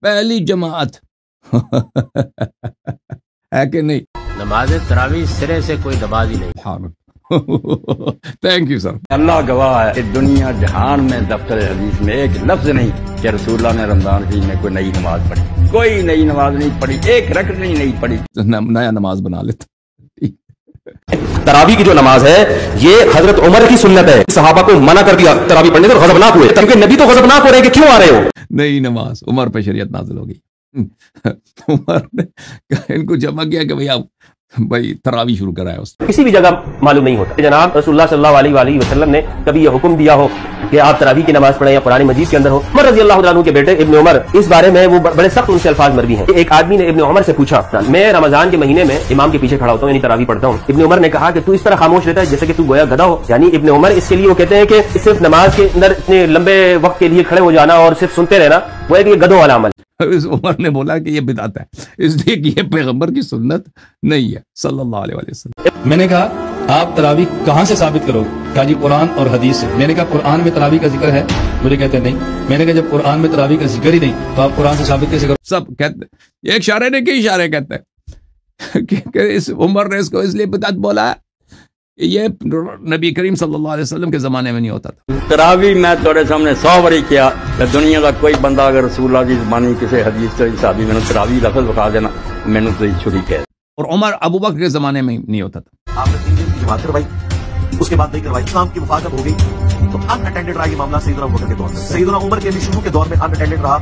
پہلی جماعت ہے کہ نہیں؟ نماز تراویح سرے سے کوئی نماز ہی نہیں. Thank you sir. اللہ گواہ ہے کہ دنیا جہان میں دفتر حدیث میں ایک لفظ نہیں کہ رسول اللہ نے رمضان شریف میں کوئی نئی نماز پڑھی. کوئی نئی نماز نہیں پڑھی، ایک رکعت نہیں پڑھی. نیا نماز بنا لیتا. تراویح کی جو نماز ہے یہ حضرت عمر کی سنت ہے. صحابہ کو منع کر دیا تراویح پڑھنے سے، غضبناک ہوئے کیونکہ نبی تو غضبناک ہو رہے ہیں کہ کیوں آ رہے ہو. نئی نماز عمر پہ شریعت نازل ہو گئی. عمر نے ان کو جمع کیا کہ بھائی تراویح شروع کرائے. اس کسی بھی جگہ معلوم نہیں ہوتا. جناب رسول اللہ صلی اللہ علیہ وآلہ وسلم نے کبھی یہ حکم دیا ہو کہ آپ تراویح کی نماز پڑھیں یا قرآن مجید کے اندر ہو. عمر رضی اللہ عنہ کے بیٹے ابن عمر اس بارے میں وہ بڑے سخت ان سے الفاظ مروی ہیں. ایک آدمی نے ابن عمر سے پوچھا، میں رمضان کے مہینے میں امام کے پیچھے کھڑا ہوتا ہوں یعنی تراویح پڑھتا ہوں. ابن عمر نے کہا کہ تو اس طرح خاموش رہتا ہے جیسے کہ تو گویا گدھا ہو. یعنی ابن عمر اس کے لیے وہ کہتے ہیں کہ صرف نماز کے اندر اتنے لمبے وقت کے لیے کھڑے ہو جانا اور صرف سنتے رہنا وہ ہے کہ یہ گدھوں والا عمل. اس عمر نے بولا کہ یہ بدعت ہے، اس لیے کہ یہ پیغمبر کی سنت نہیں ہے صلی اللہ علیہ وسلم. میں نے کہا آپ تراویح کہاں سے ثابت کرو؟ کہا جی قرآن اور حدیث سے. میں نے کہا قرآن میں تراویح کا ذکر ہے؟ مجھے کہتے ہیں نہیں. میں نے کہا جب قرآن میں تراویح کا ذکر ہی نہیں تو آپ قرآن سے ثابت کیسے کرو؟ سب کہتے ایک اشارے نے کئی اشارے کہتے ہیں کہ اس عمر نے اس کو اس لیے بدعت بولا ہے کہ یہ نبی کریم صلی اللہ علیہ وسلم کے زمانے میں نہیں ہوتا تھا. تراویح میں تھوڑے سامنے 100 باری کیا کہ دنیا کا کوئی بندہ اگر رسول اللہ کی زبانی کسی حدیث سے صحابی میں تراویح لفظ بتا دینا میں نے تو چھری کہہ. اور عمر ابو بکر کے زمانے میں نہیں ہوتا تھا. آپ نے 3 دن کی جماعت کروائی، اس کے بعد نہیں کروائی، اسلام کی مفاقت ہو گئی تو ان اٹینڈڈ رہا یہ معاملہ سیدنا ابو بکر کے دور میں. سیدنا عمر کے بھی شروع کے دور میں ان اٹینڈڈ رہا،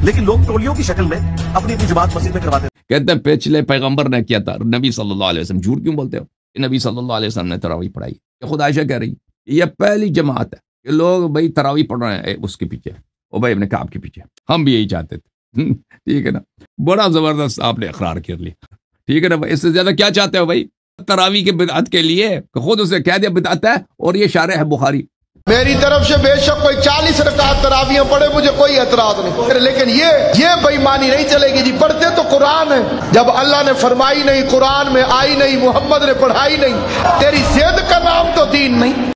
لیکن لوگ ٹولیوں کی شکل میں اپنی جماعت مسجد میں کرواتے تھے. کہتے ہیں پچھلے پیغمبر نے کیا تھا، نبی صلی اللہ علیہ وسلم. جھوٹ کیوں بولتے ہو؟ کہ نبی صلی اللہ علیہ وسلم نے تراویح پڑھائی. خود عائشہ کہہ رہی یہ پہلی جماعت ہے کہ لوگ بھائی تراویح پڑھ رہے ہیں اس کے پیچھے، ابی ابن کعب کے پیچھے. ہم بھی یہی چاہتے تھے. ٹھیک ہے نا، بڑا زبردست آپ نے اقرار کر لیا. ٹھیک ہے نا، اس سے زیادہ کیا چاہتے ہو بھائی؟ تراویح کے بدعت کے لیے خود اسے کہہ دیا بدعت ہے اور یہ شارح ہے بخاری. میری طرف سے بے شک کوئی 40 رکعت تراویح پڑھے مجھے کوئی اعتراض نہیں، لیکن یہ بے ایمانی نہیں چلے گی. جی پڑھتے تو قرآن ہے، جب اللہ نے فرمائی نہیں، قرآن میں آئی نہیں، محمد نے پڑھائی نہیں، تیری ضد کا نام تو دین نہیں.